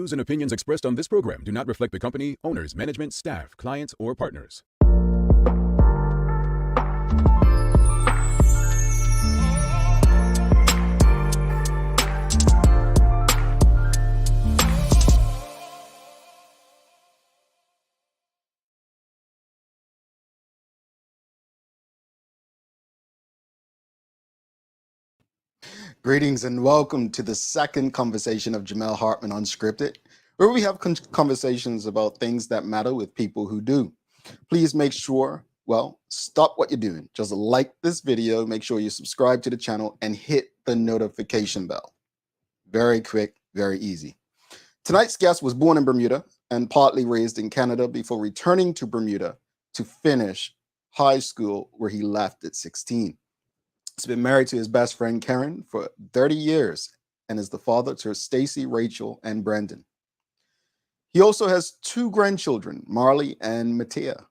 views and opinions expressed on this program do not reflect the company, owners, management, staff, clients, or partners. Greetings and welcome to the second conversation of Jamel Hardtman Unscripted, where we have conversations about things that matter with people who do. Please make sure, stop what you're doing. Just like this video, make sure you subscribe to the channel and hit the notification bell. Very quick, very easy. Tonight's guest was born in Bermuda and partly raised in Canada before returning to Bermuda to finish high school, where he left at 16. He's been married to his best friend Karen for 30 years and is the father to Stacy, Rachel, and Brandon. He also has two grandchildren, Marley and Matea.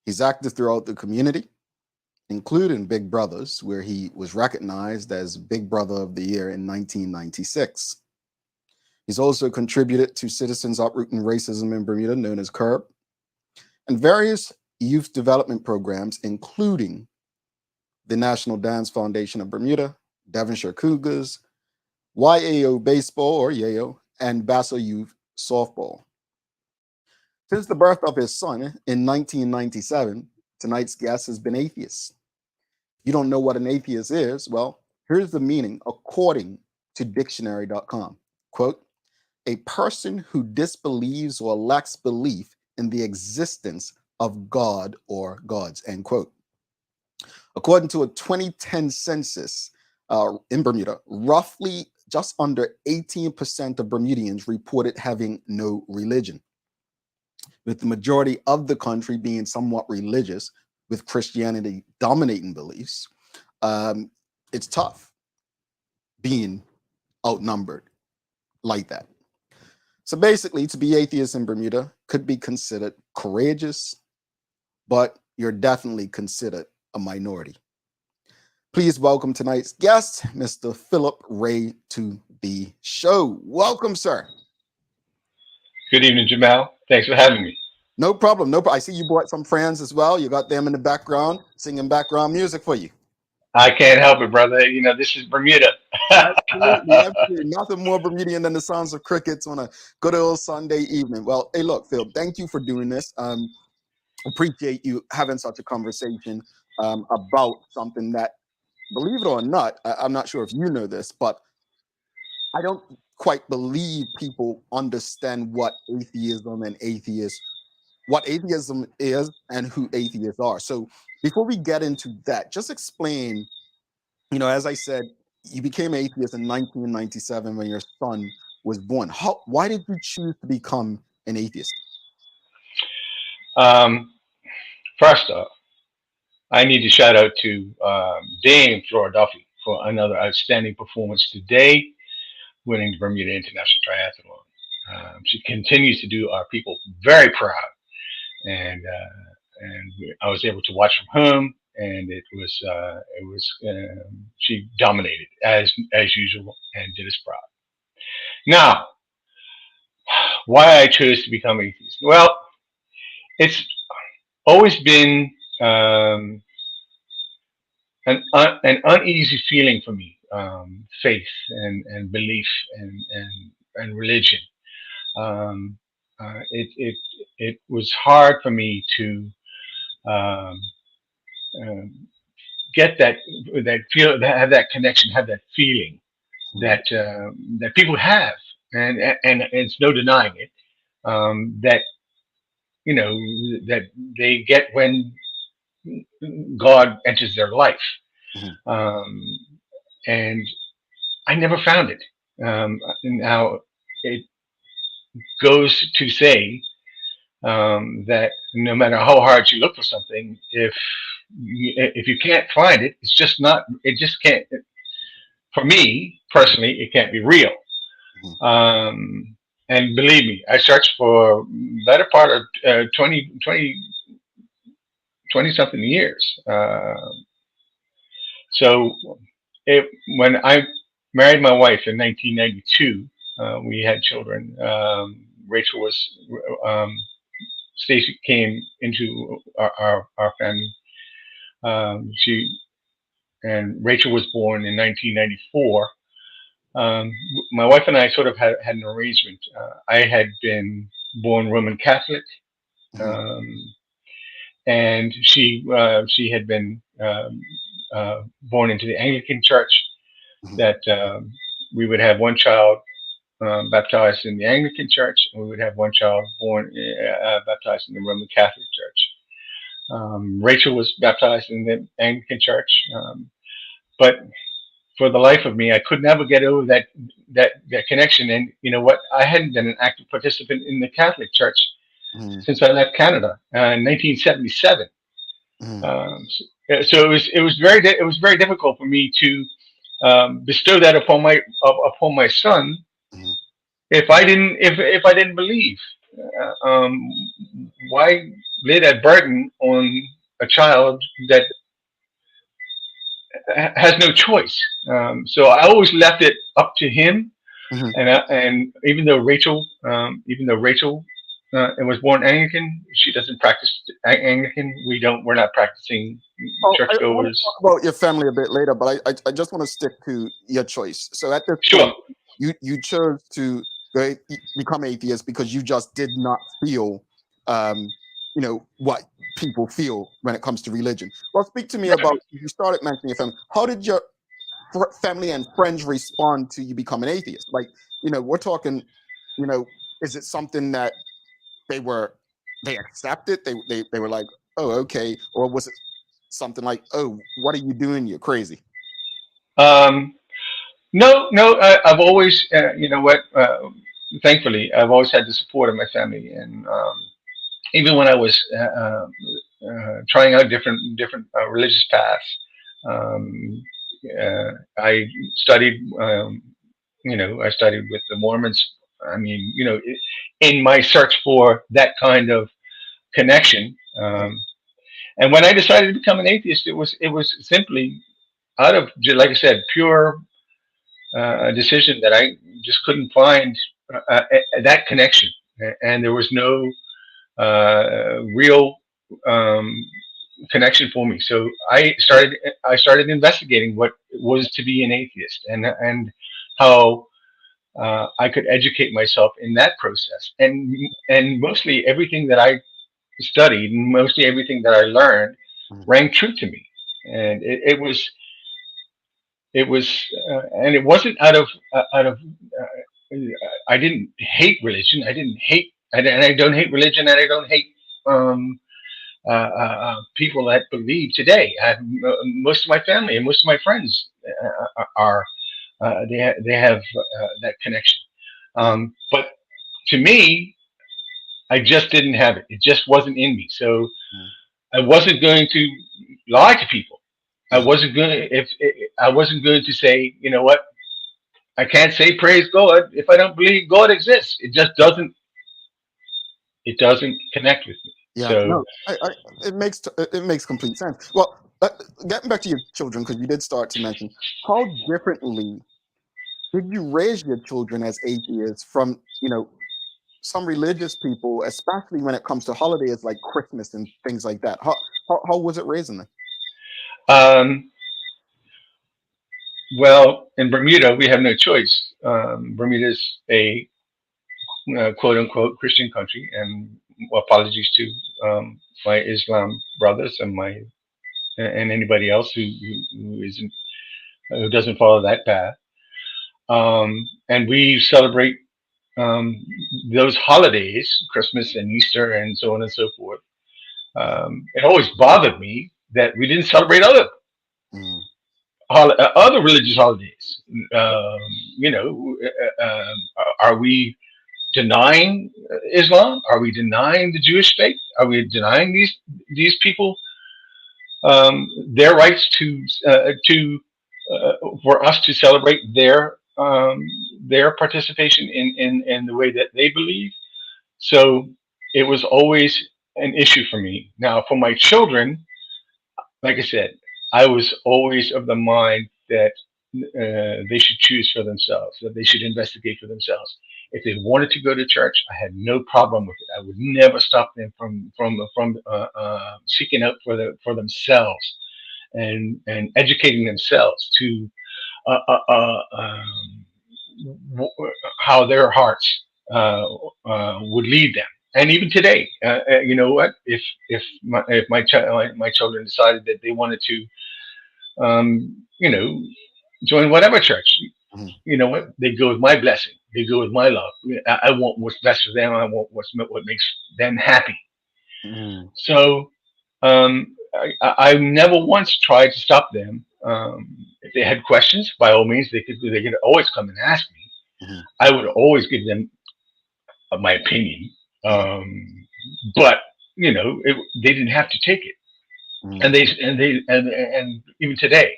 He's active throughout the community, including Big Brothers, where he was recognized as Big Brother of the Year in 1996. He's also contributed to Citizens Uprooting Racism in Bermuda, known as CURB, and various youth development programs, including the National Dance Foundation of Bermuda, Devonshire Cougars, YAO Baseball, or YAO, and Basso Youth Softball. Since the birth of his son in 1997, tonight's guest has been atheist. If you don't know what an atheist is, well, here's the meaning according to dictionary.com. Quote, a person who disbelieves or lacks belief in the existence of God or gods, end quote. According to a 2010 census in Bermuda, roughly just under 18% of Bermudians reported having no religion, with the majority of the country being somewhat religious, with Christianity dominating beliefs. It's tough being outnumbered like that. So basically, to be atheist in Bermuda could be considered courageous, but you're definitely considered a minority. Please welcome tonight's guest, Mr. Phillip Ray, to the show. Welcome, sir. Good evening, Jamel. Thanks for having me. No problem. No problem. I see you brought some friends as well. You got them in the background, singing background music for you. I can't help it, brother. You know, this is Bermuda. Absolutely, absolutely. Nothing more Bermudian than the sounds of crickets on a good old Sunday evening. Well, hey, look, Phil, thank you for doing this. Appreciate you having such a conversation about something that, believe it or not, I'm not sure if you know this, but I don't quite believe people understand what atheism is and who atheists are. So before we get into that, just explain, as I said, you became atheist in 1997 when your son was born. Why did you choose to become an atheist? First off, I need to shout out to Dame Flora Duffy for another outstanding performance today, winning the Bermuda International Triathlon. She continues to do our people very proud, and I was able to watch from home, and it was she dominated as usual and did us proud. Now, why I chose to become atheist? Well, it's always been an uneasy feeling for me, faith and belief and religion. It was hard for me to get that feel, have that connection, have that feeling that people have, and it's no denying it, that that they get when God enters their life. And I never found it. Now it goes to say that no matter how hard you look for something, if you can't find it, it's just not. It just can't. For me personally, it can't be real. And believe me, I searched for the better part of 20 something years. So when I married my wife in 1992, we had children. Rachel was Stacy came into our family. She and Rachel was born in 1994. Um, my wife and I sort of had an arrangement. I had been born Roman Catholic, Mhm, um, and she had been born into the Anglican Church. mhm, That we would have one child baptized in the Anglican Church, and we would have one child born baptized in the Roman Catholic Church. Rachel was baptized in the Anglican Church, but for the life of me, I could never get over that connection. And you know what? I hadn't been an active participant in the Catholic Church mhm, since I left Canada in 1977. mhm, So it was very difficult for me to bestow that upon my son mhm. if I didn't believe. Why lay that burden on a child that has no choice? So I always left it up to him. Mhm. And even though Rachel was born Anglican, she doesn't practice Anglican. We're not practicing Oh, I want to churchgoers. talk about your family a bit later, but I just want to stick to your choice. So at this Sure. point, you chose to become atheist because you just did not feel, um, what people feel when it comes to religion. Well, speak to me Right. about, you started mentioning your family. How did your family and friends respond to you becoming atheist? Like, we're talking, you know, is it something that they were they accepted? They were like, oh, okay, or was it something like, oh, what are you doing? You're crazy. Um, no. I've always, you know what? Thankfully, I've always had the support of my family, and even when I was trying out different religious paths, um, I studied. I studied with the Mormons. I mean, in my search for that kind of connection. And when I decided to become an atheist, it was simply out of, like I said, pure decision that I just couldn't find that connection, and there was no real um, connection for me. So I started investigating what it was to be an atheist, and how I could educate myself in that process, and mostly everything that I studied, and mostly everything that I learned, Mhm. rang true to me, and and it wasn't out of I didn't hate religion. And I don't hate religion, and I don't hate um, people that believe today. Most of my family and most of my friends are they have that connection. Mhm. But to me, I just didn't have it. It just wasn't in me. So Mhm. I wasn't going to lie to people. I Mhm. wasn't going if I wasn't going to say, you know what, I can't say praise God if I don't believe God exists. It doesn't connect with me. Yeah, So no, it makes complete sense. Well, getting back to your children, because you did start to mention, how differently did you raise your children as atheists from, some religious people, especially when it comes to holidays like Christmas and things like that? How was it raising them? um, well, in Bermuda we have no choice. Bermuda is a quote unquote Christian country, and apologies to my Islam brothers and anybody else who doesn't follow that path. And we celebrate um, those holidays, Christmas and Easter, and so on and so forth. It always bothered me that we didn't celebrate Mm, other religious holidays. Um, are we denying Islam? Are we denying the Jewish faith? Are we denying these people their rights to for us to celebrate their participation in the way that they believe? So it was always an issue for me. Now, for my children, like I said, I was always of the mind that they should choose for themselves, that they should investigate for themselves. If they wanted to go to church, I had no problem with it. I would never stop them from seeking out for themselves and educating themselves to uh, uh, uh, um, how their hearts would lead them. And even today, you know what? If my children decided that they wanted to, you know, join whatever church, Mhm. you know what? They go with my blessing. They go with my love. I want what's best for them. I want what makes them happy. Mhm. So I never once tried to stop them. If they had questions, by all means, they could always come and ask me. Mhm. I would always give them my opinion, Mhm. but you know, they didn't have to take it. Mhm. And even today,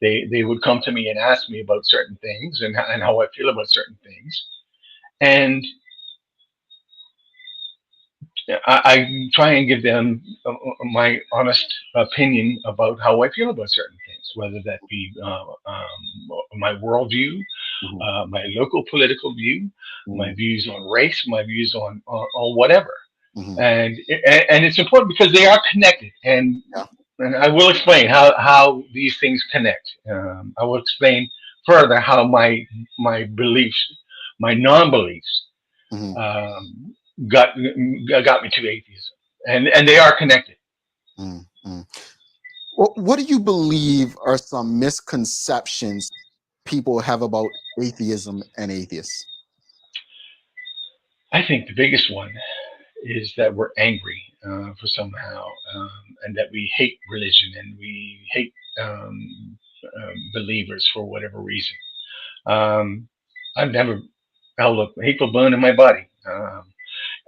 they would come to me and ask me about certain things and how I feel about certain things, and I try and give them my honest opinion about how I feel about certain things, whether that be my worldview, Mhm. my local political view, my Mhm. views on race, my views on whatever. Mhm. And it's important because they are connected, Yeah. and I will explain how these things connect. I will explain further how my beliefs, my non-beliefs, Mhm. um, got got me to atheism, and they are connected. Mhm. Mhm. What do you believe are some misconceptions people have about atheism and atheists? I think the biggest one is that we're angry for somehow, and that we hate religion and we hate believers for whatever reason. I've never held a hateful bone in my body.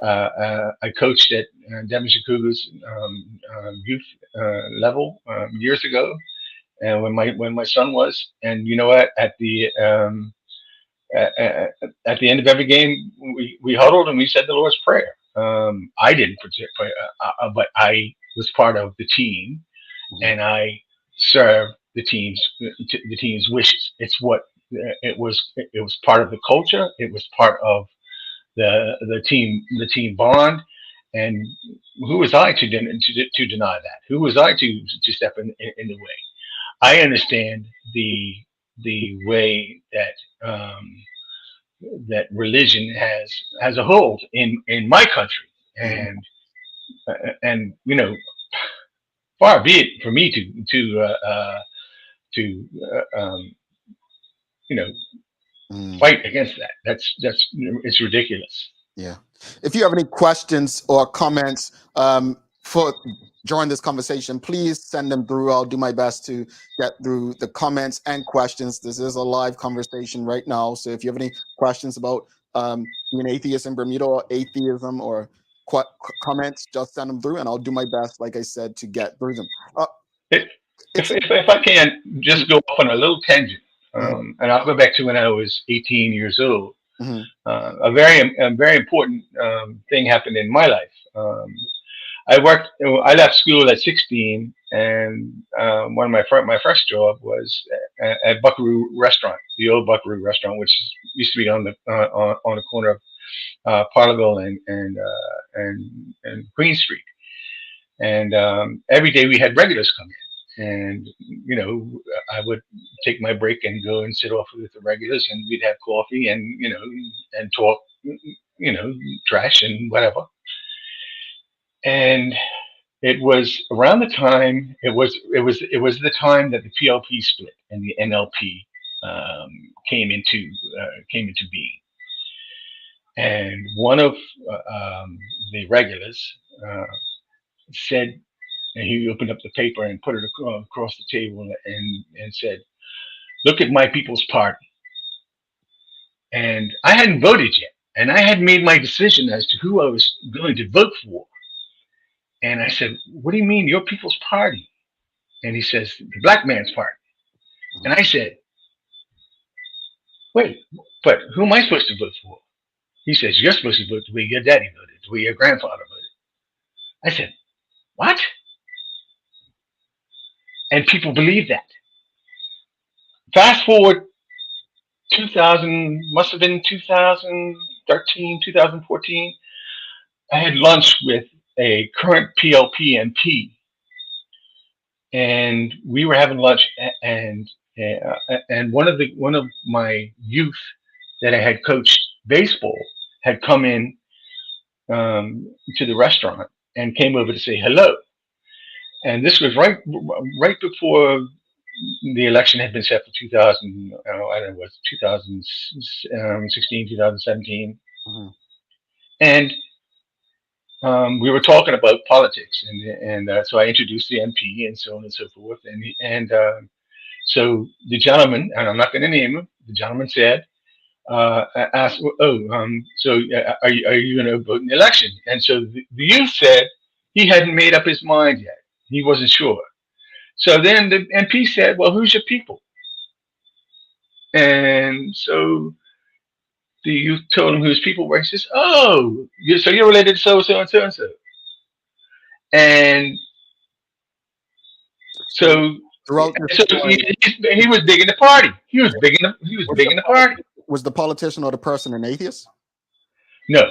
I coached at Devonshire Cougars youth level years ago, and when my son was, and you know what, at the end of every game, we huddled and we said the Lord's Prayer. I didn't participate, but I was part of the team, Mhm. and I served the team's wishes. It's what it was. It was part of the culture. It was part of the team bond. And who was I to deny that? Who was I to step in the way? I understand the way that religion has a hold in my country, Mhm. and you know, far be it for me to you know, Mhm. fight against that. That's it's ridiculous. Yeah. If you have any questions or comments for during this conversation, please send them through. I'll do my best to get through the comments and questions. This is a live conversation right now. So if you have any questions about being atheist in Bermuda or atheism or comments, just send them through and I'll do my best, like I said, to get through them. If, It's if I can Mhm. just go off on a little tangent, Mhm. and I'll go back to when I was 18 years old. Mhm. A very important thing happened in my life. I left school at 16, and one of my first job was at Buckaroo Restaurant, the old Buckaroo Restaurant, which used to be on the corner of Parleville and Queen Street. And every day we had regulars come in, and you know, I would take my break and go and sit off with the regulars, and we'd have coffee and and talk, trash and whatever. And it was around the time it was the time that the PLP split and the NLP um, came into being. And one of the regulars uh, said, and he opened up the paper and put it across the table and said, "Look at my People's Party." And I hadn't voted yet, and I had made my decision as to who I was going to vote for. And I said, "What do you mean, your People's Party?" And he says, "The Black Man's Party." And Mhm. I said, "Wait, but who am I supposed to vote for?" He says, "You're supposed to vote the way your daddy voted, the way your grandfather voted." I said, "What?" And people believe that. Fast forward 2000, must have been 2013, 2014. I had lunch with a current PLP MP, and we were having lunch, and one of my youth that I had coached baseball had come in to the restaurant and came over to say hello. And this was right before the election had been set for 2000. I don't know, what 2016, 2017, Mhm. and we were talking about politics, and so I introduced the MP and so on and so forth, and so the gentleman, and I'm not going to name him, the gentleman said, asked, "Oh, so are you going to vote in the election?" And so the youth said he hadn't made up his mind yet. He wasn't sure. So then the MP said, "Well, who's your people?" And so the youth told him who his people were. He says, "Oh, so you're related to so and so and so and so." And So so, throughout this so story, he was big in the party. He was was big in the party. the politician or the person an atheist? No,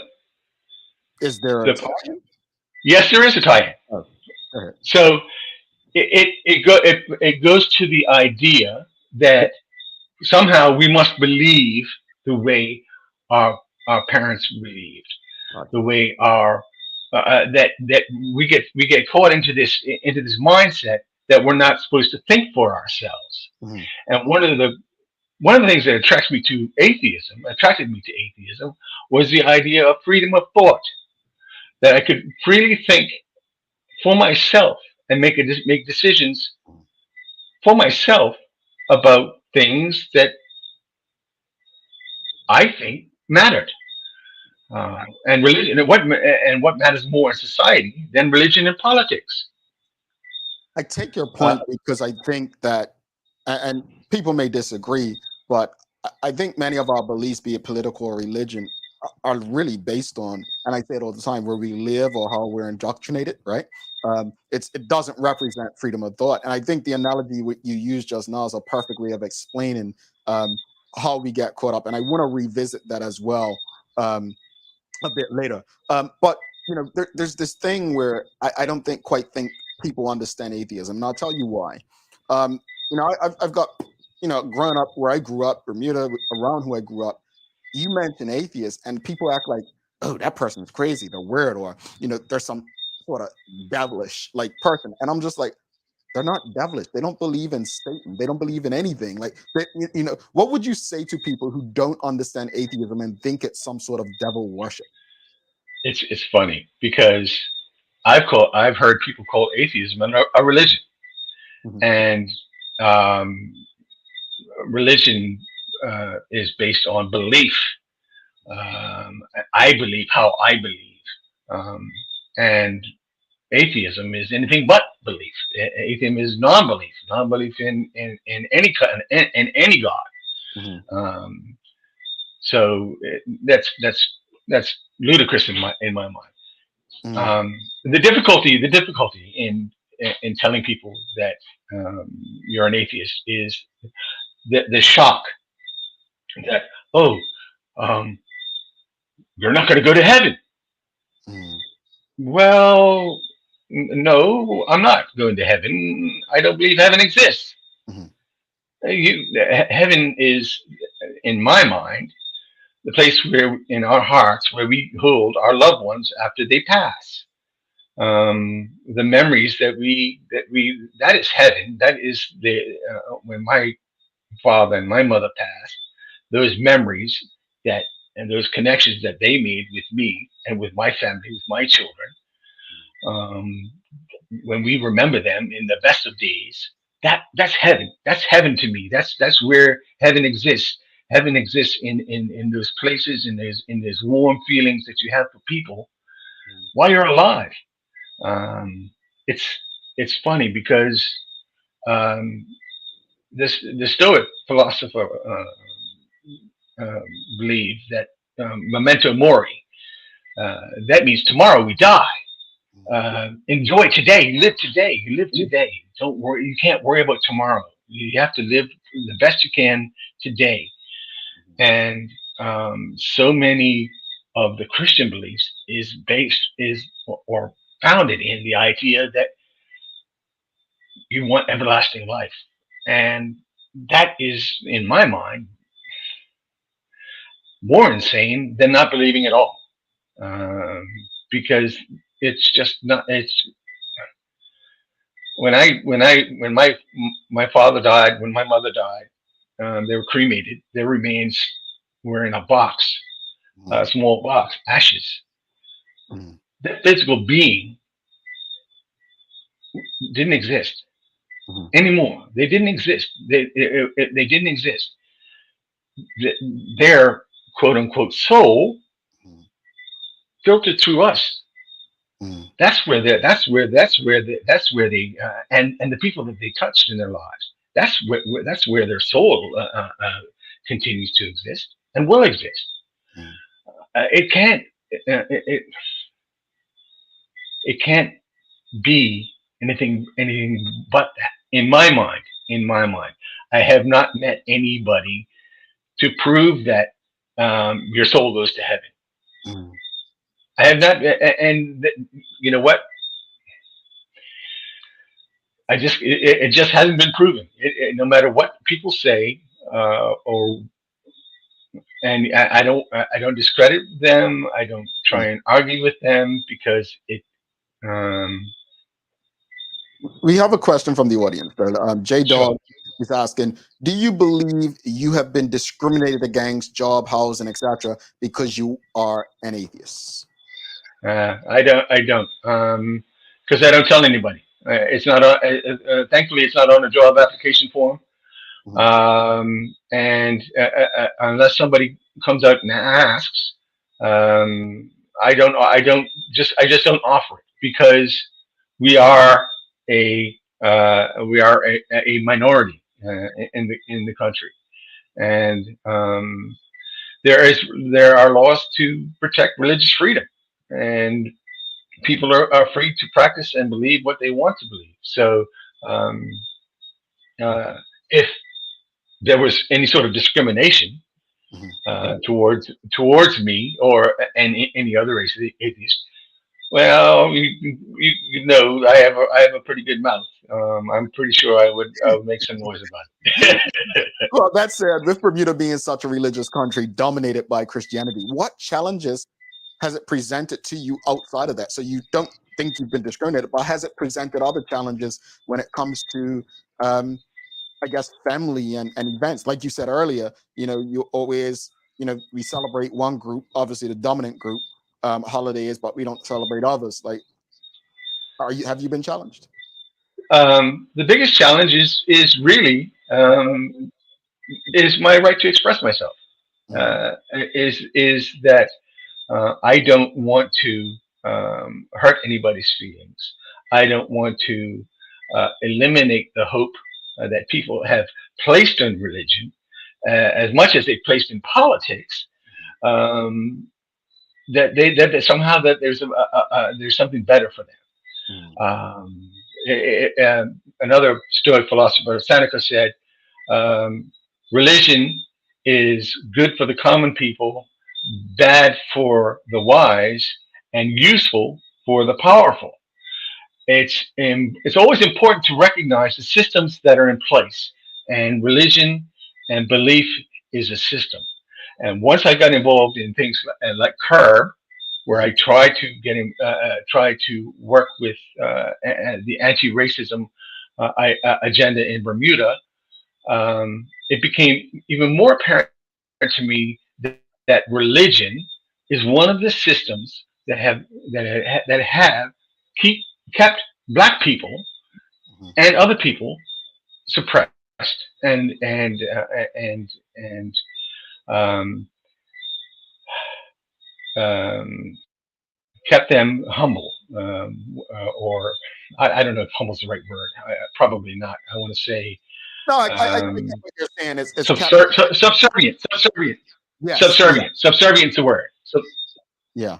Is there a the tie-in? yes, there is a tie-in. Oh, go ahead. So it goes to the idea that somehow we must believe the way our our parents believed, Gotcha. the way our that we get caught into this mindset that we're not supposed to think for ourselves. Mhm. And one of the things that attracted me to atheism, was the idea of freedom of thought, that I could freely think for myself and make decisions for myself about things that I think mattered. And religion, and what matters more in society than religion and politics? I take your Uh, point because I think that, and people may disagree, but I think many of our beliefs, be it political or religion, are really based on, and I say it all the time, where we live or how we're indoctrinated, right? It doesn't represent freedom of thought. And I think the analogy you used just now is a perfect way of explaining um, how we get caught up. And I want to revisit that as well a bit later. But there's this thing where I don't quite think people understand atheism, and I'll tell you why. I've got growing up where I grew up, Bermuda, around who I grew up. You mention atheists, and people act like, oh, that person's crazy, they're weird, or there's some sort of devilish like person, and I'm just like, they're not devilish. They don't believe in Satan. They don't believe in anything. Like, what would you say to people who don't understand atheism and think it's some sort of devil worship? it's funny because I've heard people call atheism a religion, Mhm. and um, religion is based on belief. I believe how I believe, um, and atheism is anything but belief. Atheism is non-belief, non-belief in any kind, in any God. Mhm. Um, so that's ludicrous in my mind. Mhm. The difficulty in telling people that you're an atheist is the shock that, oh, um, you're not going to go to heaven. Mhm. Well, no, I'm not going to heaven. I don't believe heaven exists. Mhm. Heaven is, in my mind, the place where, in our hearts, where we hold our loved ones after they pass. The memories that is heaven. That is when my father and my mother passed. Those memories that and those connections that they made with me and with my family, with my children. Um, when we remember them in the best of days, that's heaven. That's heaven to me. That's where heaven exists. Heaven exists in those places, in those warm feelings that you have for people while you're alive. Um, it's it's funny because um, the Stoic philosopher uh, believed that memento mori. That means tomorrow we die. Enjoy today. You live today. You live today. Don't worry. You can't worry about tomorrow. You have to live the best you can today. And so many of the Christian beliefs is based is or founded in the idea that you want everlasting life, and that is, in my mind, more insane than not believing at all, um, because it's just not. It's when my father died, when my mother died, they were cremated. Their remains were in a box, a small box, ashes. Mm. That physical being didn't exist Mhm. anymore. They didn't exist. They didn't exist. Their quote unquote soul Mm. filtered through us. Mm. That's where they and the people that they touched in their lives. That's where their soul continues to exist and will exist. Mm. It can't it it can't be anything but that. In my mind, I have not met anybody to prove that your soul goes to heaven. Mm. I have not, and you know what? It just hasn't been proven. No matter what people say, or and I don't discredit them. I don't try Mm. and argue with them because it. Um, We have a question from the audience. J sure. Dog is asking, do you believe you have been discriminated against, job, housing, etc., because you are an atheist? I don't. I don't. Because I don't tell anybody. It's not. Thankfully, it's not on a job application form. Mhm. And unless somebody comes out and asks, I just don't offer it because we are a minority in the country, and there is there are laws to protect religious freedom, and people are free to practice and believe what they want to believe. So um, uh, if there was any sort of discrimination Mhm. towards me or any other atheist, well, you know, I have a pretty good mouth. I'm pretty sure I would make some noise about it. Well, that said, with Bermuda being such a religious country dominated by Christianity, what challenges has it presented to you outside of that? So you don't think you've been discriminated, but has it presented other challenges when it comes to, I guess, family and events? Like you said earlier, you always, we celebrate one group, obviously the dominant group, holidays, but we don't celebrate others. Like, have you been challenged? The biggest challenge is my right to express myself. Mm. Is that I don't want to hurt anybody's feelings. I don't want to eliminate the hope that people have placed in religion, as much as they placed in politics. Um, that somehow that there's something better for them. Mm. Um, Another Stoic philosopher, Seneca, said, um, "Religion is good for the common people, bad for the wise, and useful for the powerful." It's always important to recognize the systems that are in place, and religion and belief is a system. And once I got involved in things like Curb, where I tried to try to work with the anti-racism agenda in Bermuda, it became even more apparent to me that religion is one of the systems that have keep kept black people Mhm. and other people suppressed and um, kept them humble, or I don't know if humble is the right word. Probably not. I want to say No, I get um, what you're saying. It's kept. subservient. Yes, yeah, Subservient is the word. So yeah,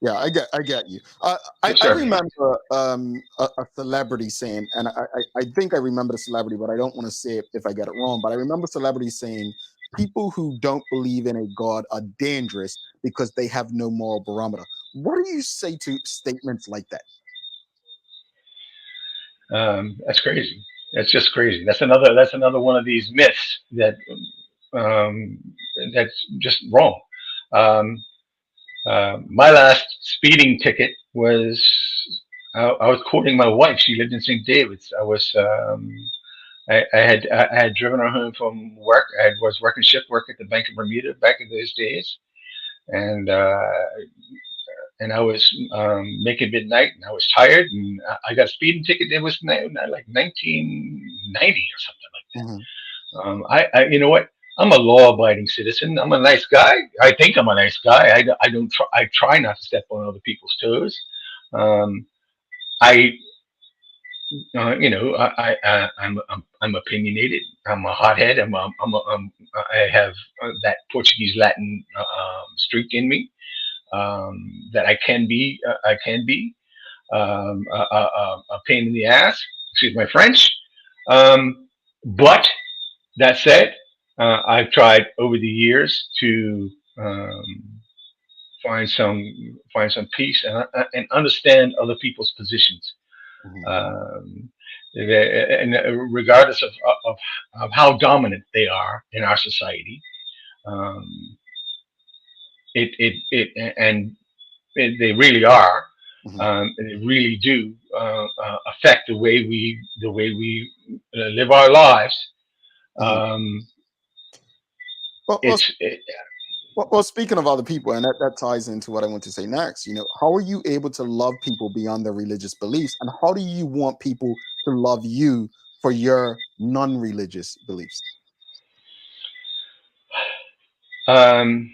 Yeah, I get you. Yes, I sir. remember a celebrity saying, and I think I remember the celebrity, but I don't want to say it if I get it wrong. But I remember celebrity saying, people who don't believe in a God are dangerous because they have no moral barometer. What do you say to statements like that? That's crazy. That's just crazy. That's another one of these myths um, that's just wrong. Um, my last speeding ticket was I was courting my wife. She lived in St. David's. I had driven her home from work. Was working shift work at the Bank of Bermuda back in those days, and I was making midnight, and I was tired, and I got a speeding ticket. It was like 1990 or something like Hmm. that. You know what? I'm a law-abiding citizen. I'm a nice guy. I think I'm a nice guy. I don't. I try not to step on other people's toes. Um, I I'm opinionated. I'm a hothead. I have that Portuguese Latin streak in me that I can be. I can be a pain in the ass. Excuse my French. But that said, I've tried over the years to find some find some peace and understand other people's positions. Hmm. Um, and regardless of, of how dominant they are in our society, um, and they really are, Hmm. and they really do affect the way we live our lives. Hmm. Um, Well, well, it's it, well, speaking of other people, and that ties into what I want to say next. How are you able to love people beyond their religious beliefs, and how do you want people to love you for your non-religious beliefs? um,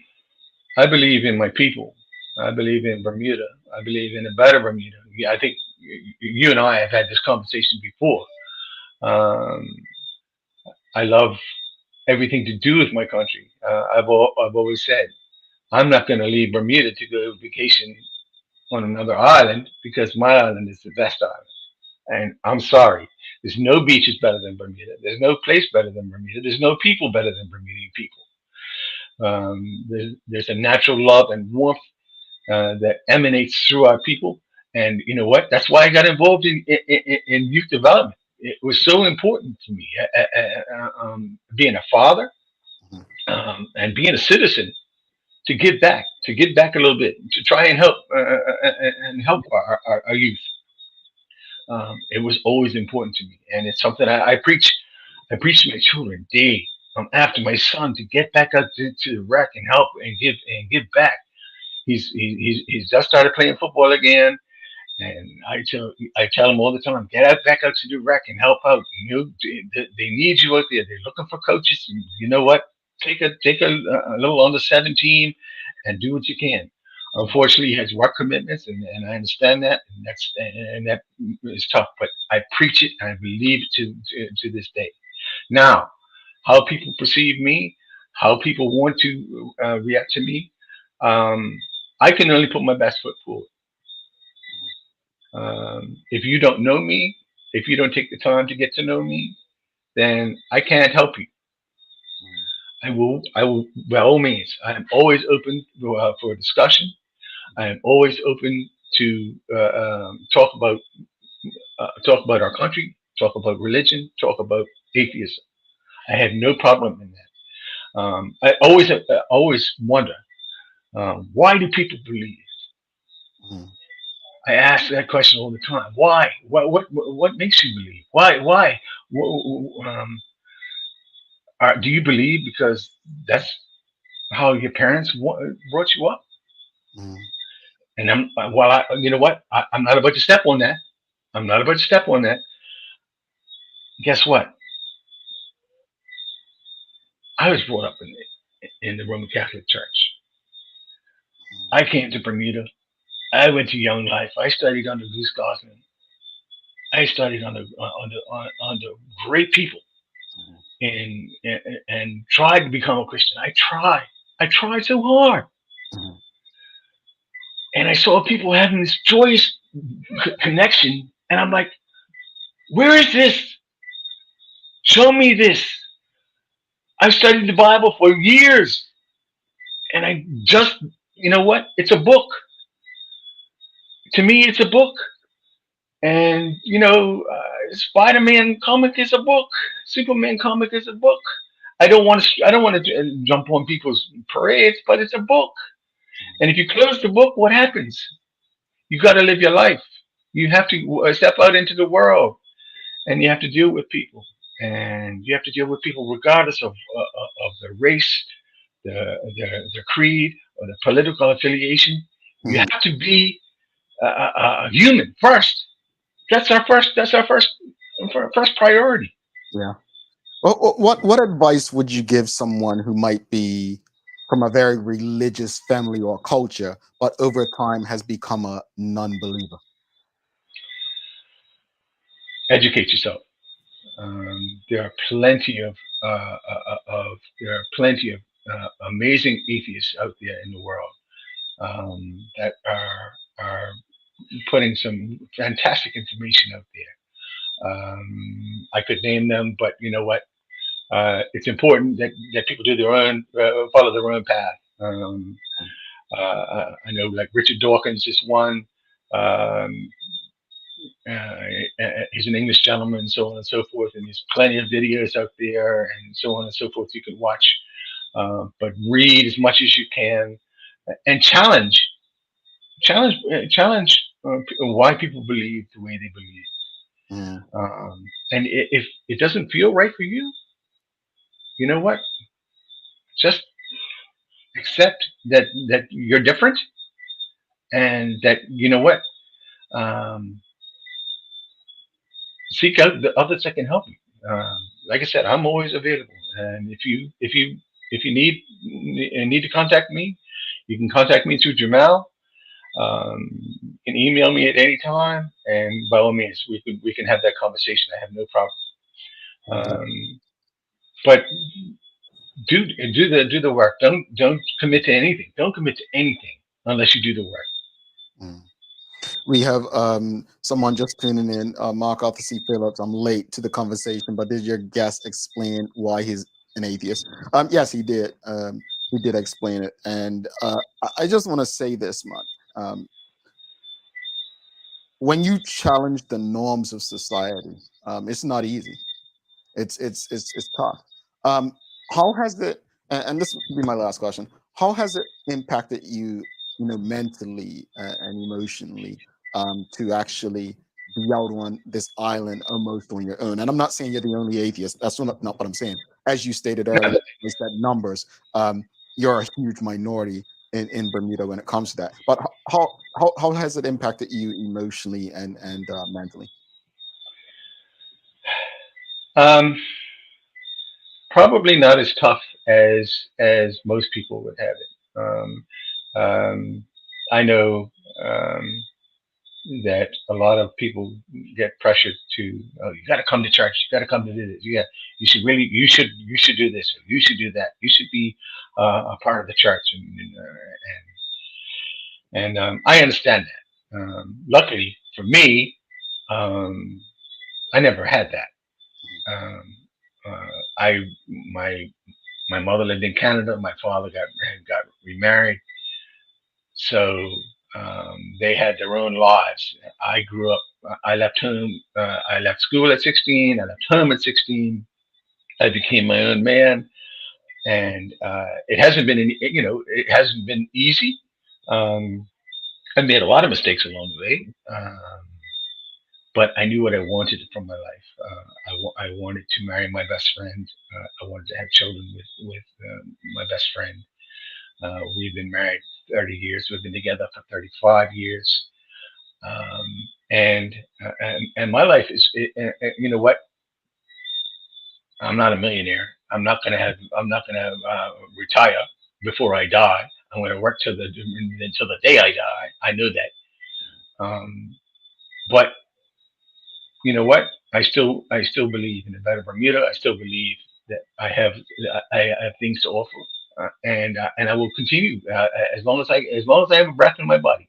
I believe in my people. I believe in Bermuda. I believe in a better Bermuda. Yeah, I think you and I have had this conversation before. Um, I love everything to do with my country. I've always said I'm not going to leave Bermuda to go vacation on another island because my island is the best island. And I'm sorry, there's no beaches better than Bermuda. There's no place better than Bermuda. There's no people better than Bermudian people. There's a natural love and warmth that emanates through our people. And you know what? That's why I got involved in youth development. It was so important to me, being a father Mhm. and being a citizen, to give back a little bit, to try and help and help our youth. It was always important to me, and it's something I preach. I preach to my children daily. I'm after my son to get back out to the rec and help and give back. He's just started playing football again, and I tell him all the time, get out back out to the rec and help out. They need you out there. They're looking for coaches. And you know what? Take a little under 17 and do what you can. Unfortunately, he has work commitments, and I understand that, and that is tough. But I preach it and I believe it to this day. Now, how people perceive me, how people want to react to me, um, I can only put my best foot forward. If you don't know me, if you don't take the time to get to know me, then I can't help you. Mhm. I will, by all means, I am always open for discussion. I am always open to talk about our country, talk about religion, talk about atheism. I have no problem in that. I always wonder, why do people believe? Mhm. I ask that question all the time. Why? What makes you believe? Why? Um, do you believe because that's how your parents brought you up? Mhm. And you know what? I'm not about to step on that. I'm not about to step on that. Guess what? I was brought up in the Roman Catholic Church. I came to Bermuda. I went to Young Life. I studied under Goose Gosling. I studied under great people Mhm. and tried to become a Christian. I tried. I tried so hard. Mhm. and I saw people having this joyous connection, and I'm like, where is this? Show me this. I studied the Bible for years, and I just, you know what? It's a book. To me, it's a book. And Spider-Man comic is a book. Superman comic is a book. I don't want to. I don't want to jump on people's parades, but it's a book. And if you close the book, what happens? You got to live your life. You have to step out into the world, and you have to deal with people, and you have to deal with people regardless of their race, the creed, or the political affiliation. You Mhm. have to be human first. That's our first priority. Yeah. What advice would you give someone who might be from a very religious family or culture, but over time has become a non-believer? Educate yourself. There are plenty of amazing atheists out there in the world that are putting some fantastic information out there. I could name them, but you know what? It's important that people do their own, follow their own path. I know, like Richard Dawkins is one. Um, he's an English gentleman, so on and so forth. And there's plenty of videos out there, and so on and so forth. You can watch, but read as much as you can, and challenge why people believe the way they believe. Mm, And if it doesn't feel right for you, you know what? Just accept that you're different, and that you know what. Um, Seek out the others that can help you. Like I said, I'm always available, and if you need to contact me, you can contact me through Jamel. You can email me at any time, and by all means, we can have that conversation. I have no problem. indeed. But do the work. Don't commit to anything. Don't commit to anything unless you do the work. Mm. We have someone just tuning in, Mark Arthur C. Phillips. I'm late to the conversation, but did your guest explain why he's an atheist? Yes, he did. He did explain it, and I just want to say this much: um, when you challenge the norms of society, it's not easy. It's tough. Um, how has it? And this will be my last question. How has it impacted you, mentally and emotionally, to actually be out on this island almost on your own? And I'm not saying you're the only atheist. That's not what I'm saying. As you stated earlier, is that numbers. You're a huge minority in Bermuda when it comes to that. But how has it impacted you emotionally and mentally? Um, Probably not as tough as most people would have it. Um, I know that a lot of people get pressured to, oh, you got to come to church, you got to come to this, you should do this, or you should do that, you should be a part of the church, and I understand that. Luckily for me, um, I never had that. Um, I my my mother lived in Canada. My father got remarried, so they had their own lives. I grew up. I left home. I left school at 16. I left home at 16. I became my own man, and it hasn't been. It hasn't been easy. Um, I made a lot of mistakes along the way, but I knew what I wanted from my life. I wanted to marry my best friend. I wanted to have children with my best friend. We've been married 30 years. We've been together for 35 years. Um, and my life is, you know what? I'm not a millionaire. I'm not gonna retire before I die. I'm gonna work until the day I die. I know that. But you know what? I still believe in the better Bermuda. I still believe that I have things to offer, and I will continue as long as I have a breath in my body.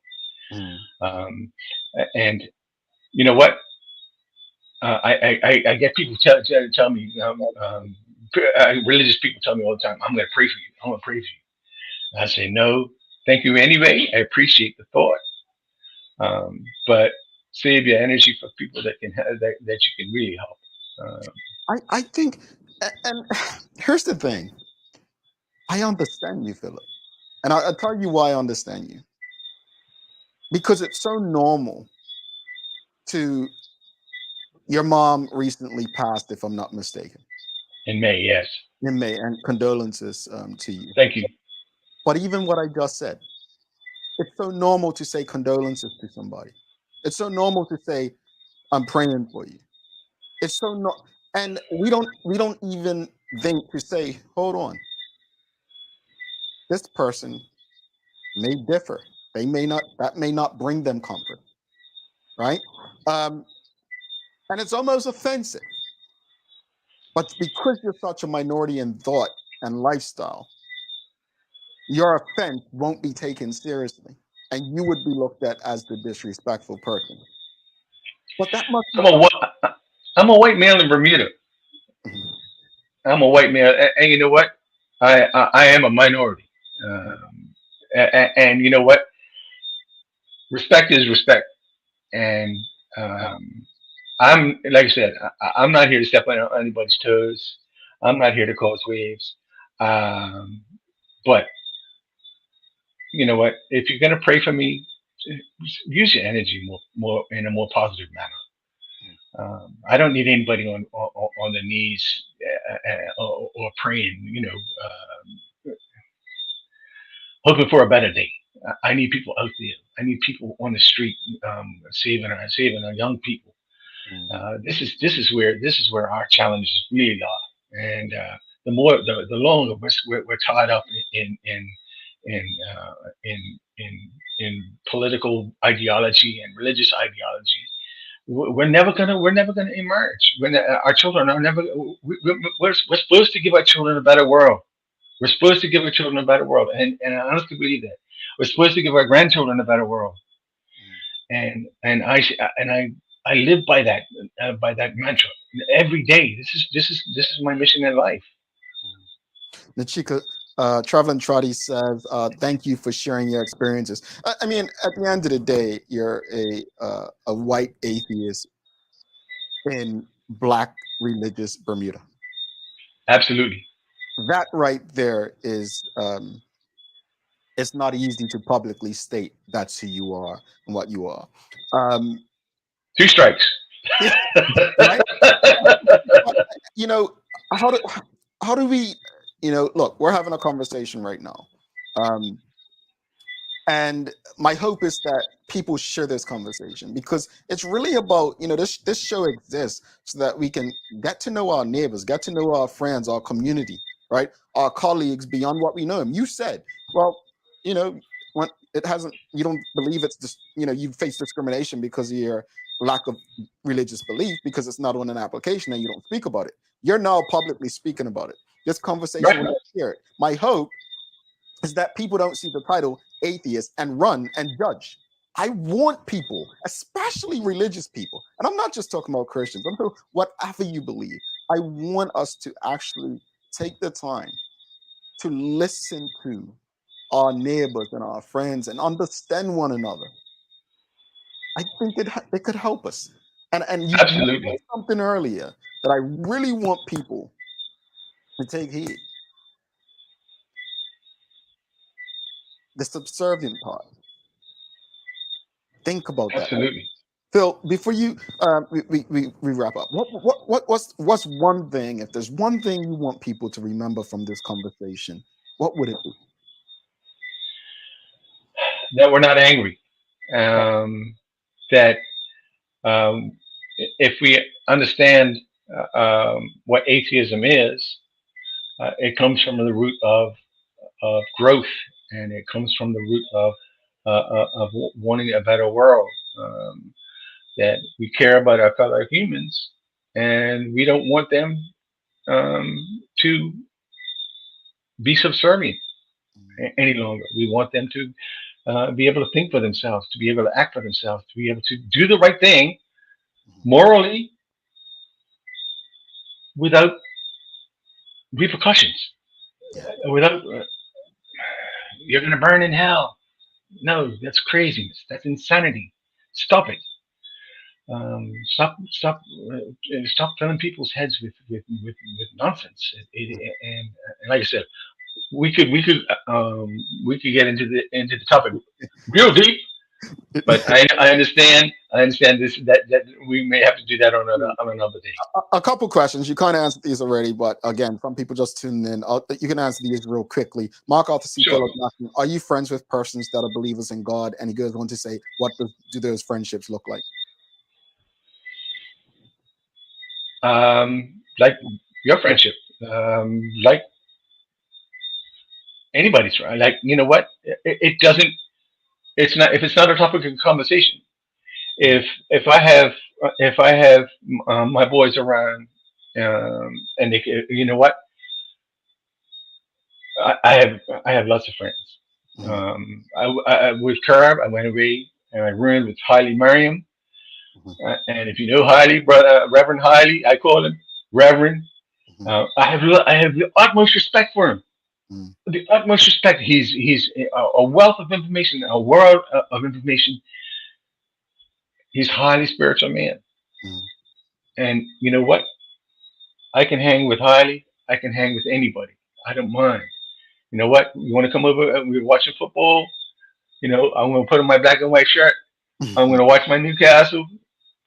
Mm. Um, and you know what? I get people tell me, religious people tell me all the time, I'm going to pray for you. I'm going to pray for you. I say, no, thank you anyway. I appreciate the thought. But save your energy for people that can that you can really help. I think, and here's the thing. I understand you, Philip. And I'll tell you why I understand you. Because it's so normal to, your mom recently passed, if I'm not mistaken, In May, yes. in May, and condolences to you. Thank you. But even what I just said, it's so normal to say condolences to somebody. It's so normal to say, I'm praying for you. It's so not, and we don't even think to say, hold on, this person may differ. They may not, that may not bring them comfort, right? Um, and it's almost offensive. But because you're such a minority in thought and lifestyle, your offense won't be taken seriously, and you would be looked at as the disrespectful person. But that must be I'm a I'm a white male in Bermuda. Mhm. I'm a white male, and you know what? I am a minority, and you know what? Respect is respect, and um, I'm like I said, I'm not here to step on anybody's toes. I'm not here to cause waves. Um, but you know what? If you're gonna pray for me, use your energy more in a more positive manner. I don't need anybody on the knees or praying, hoping for a better day. I need people out there. I need people on the street, saving our young people. Mm. This is where our challenges really lie. And the longer we're tied up in uh, in in political ideology and religious ideology, we're never gonna emerge. Our children are never. We're supposed to give our children a better world. We're supposed to give our children a better world, and I honestly believe that we're supposed to give our grandchildren a better world. And I live by that mantra every day. This is my mission in life. Nachika, Traveling Trotty says, "Thank you for sharing your experiences." I mean, at the end of the day, you're a white atheist in black religious Bermuda. Absolutely. That right there is, it's not easy to publicly state that's who you are and what you are. Um, Two strikes. yeah, right. But, you know, how do how do we, look, we're having a conversation right now. Um, and my hope is that people share this conversation, because it's really about, this show exists so that we can get to know our neighbors, get to know our friends, our community, right, our colleagues beyond what we know them. You said, well, you know when it hasn't, you don't believe it's just, you face discrimination because of your lack of religious belief, because it's not on an application and you don't speak about it. You're now publicly speaking about it. This conversation Right. will hear it. My hope is that people don't see the title atheist and run and judge. I want people, especially religious people, and I'm not just talking about Christians, I'm talking whatever you believe. I want us to actually take the time to listen to our neighbors and our friends and understand one another. I think it could help us. And you said Absolutely. something earlier that I really want people to take heed. The subservient part. Think about that. Absolutely. Phil, before you we wrap up, what's one thing, if there's one thing you want people to remember from this conversation, what would it be? That we're not angry. That um, if we understand what atheism is, it comes from the root of growth, and it comes from the root of wanting a better world. That we care about our fellow humans, and we don't want them to be subservient any longer. We want them be able to think for themselves, to be able to act for themselves, to be able to do the right thing morally without repercussions, Yeah. without you're going to burn in hell. No, that's craziness. That's insanity. Stop it. Stop filling people's heads with nonsense. And like I said, we could we could um, we could get into the topic real deep, but I understand this that we may have to do that on another day. A couple questions. You kind of answered these already, but again, some people just tuning in. You can answer these real quickly. Mark Arthur C. Sure. Phillip asking, are you friends with persons that are believers in God? And he goes on to say, what do those friendships look like? Like your friendship, like anybody's right. Like you know what? It doesn't. It's not if it's not a topic of conversation. If I have my boys around, and you know what? I have lots of friends. Mhm, With Curb, I went away and I roomed with Haile Merriam. mhm, And if you know Haile, brother, Reverend Haile, I call him Reverend. mhm, I have the utmost respect for him. mhm, The utmost respect. He's a wealth of information, a world of information. He's a highly spiritual man. mhm, And you know what? I can hang with Haile. I can hang with anybody. I don't mind. You know what? You want to come over? We're watching football. I'm going to put on my black and white shirt. I'm going mhm. to watch my Newcastle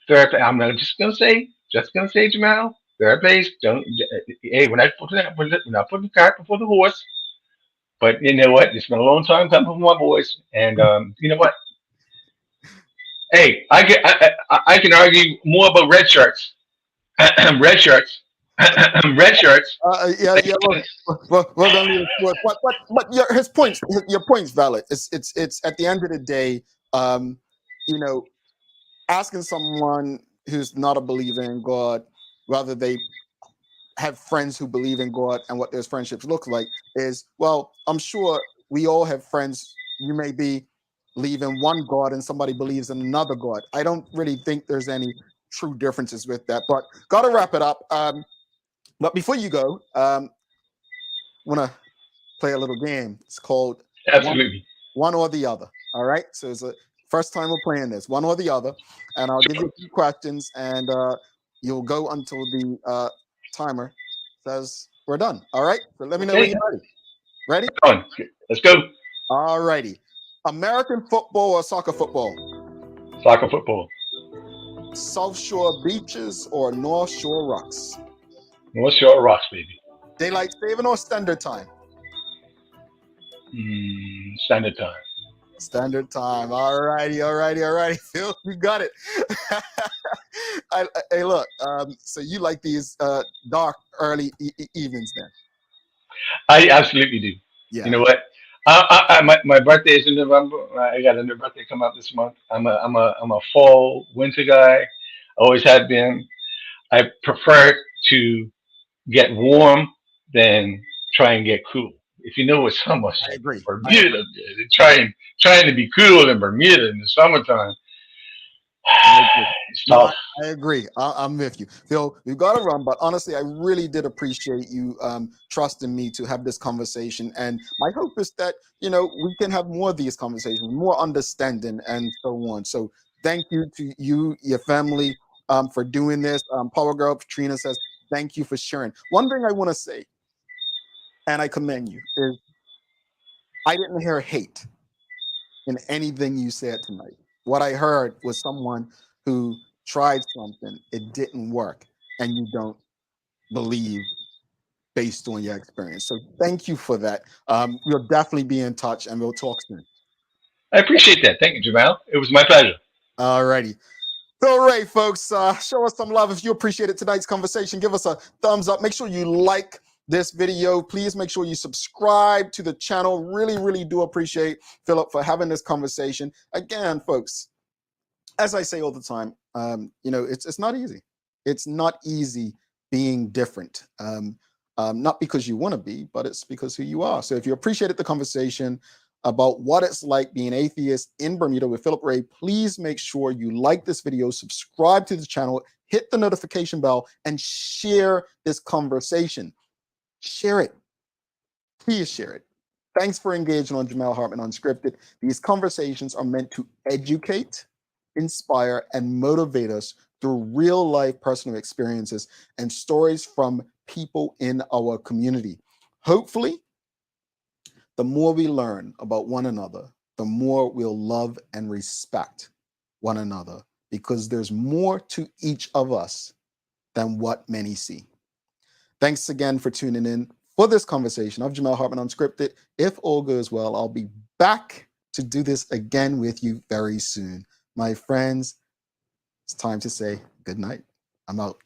third place. I'm not just gonna say, Jamel, third place. Don't. Hey, when I put the cart before the horse. But you know what? It's been a long time coming from my boys, and you know what? Hey, I can argue more about red shirts, red shirts, red shirts. Yeah, Like, yeah. We're gonna leave it short, but his points, your point's valid. It's at the end of the day, um, you know, asking someone who's not a believer in God, whether they have friends who believe in God and what those friendships look like is, well, I'm sure we all have friends. You may be believe in one God and somebody believes in another God. I don't really think there's any true differences with that, but gotta wrap it up. But before you go, I want to play a little game. It's called absolutely. one or the other. All right. So it's the first time we're playing this, one or the other. And I'll give you Sure. a few questions and you'll go until the timer says we're done. All right. So let me know when Okay. you're ready. Ready? Come on. Let's go. All righty. American football or soccer football? Soccer football. South Shore beaches or North Shore rocks? North Shore rocks, baby. Daylight saving or standard time? Standard time. Standard time. All righty. Phil, you got it. Hey, look. So you like these dark early evenings then? I absolutely do. You Yeah. know what? My birthday is in November. I got a new birthday come up this month. I'm a fall winter guy. Always have been. I prefer to get warm than try and get cool. If you know what summer's I like, agree. Bermuda, they're trying to be cool in Bermuda in the summertime. I agree. It's No, tough. I agree. I'm with you, Phil. We've got to run, but honestly, I really did appreciate you trusting me to have this conversation. And my hope is that we can have more of these conversations, more understanding, and so on. So thank you to you, your family, for doing this. Power Girl Katrina says thank you for sharing. One thing I want to say, and I commend you, is I didn't hear hate in anything you said tonight. What I heard was someone who tried something, it didn't work, and you don't believe based on your experience. So thank you for that. We'll definitely be in touch and we'll talk soon. I appreciate that. Thank you, Jamal. It was my pleasure. All righty. Phil Ray, folks, show us some love. If you appreciated tonight's conversation, give us a thumbs up. Make sure you like this video. Please make sure you subscribe to the channel. Really, really do appreciate Philip for having this conversation. Again, folks, as I say all the time, it's not easy. It's not easy being different. Not because you want to be, but it's because who you are. So if you appreciated the conversation, about what it's like being atheist in Bermuda with Phillip Ray, please make sure you like this video, subscribe to the channel, hit the notification bell, and share this conversation. Share it. Please share it. Thanks for engaging on Jamel Hardtman Unscripted. These conversations are meant to educate, inspire, and motivate us through real-life personal experiences and stories from people in our community. Hopefully, the more we learn about one another, the more we'll love and respect one another, because there's more to each of us than what many see. Thanks again for tuning in for this conversation of Jamel Hardtman Unscripted. If all goes well, I'll be back to do this again with you very soon. My friends, it's time to say good night. I'm out.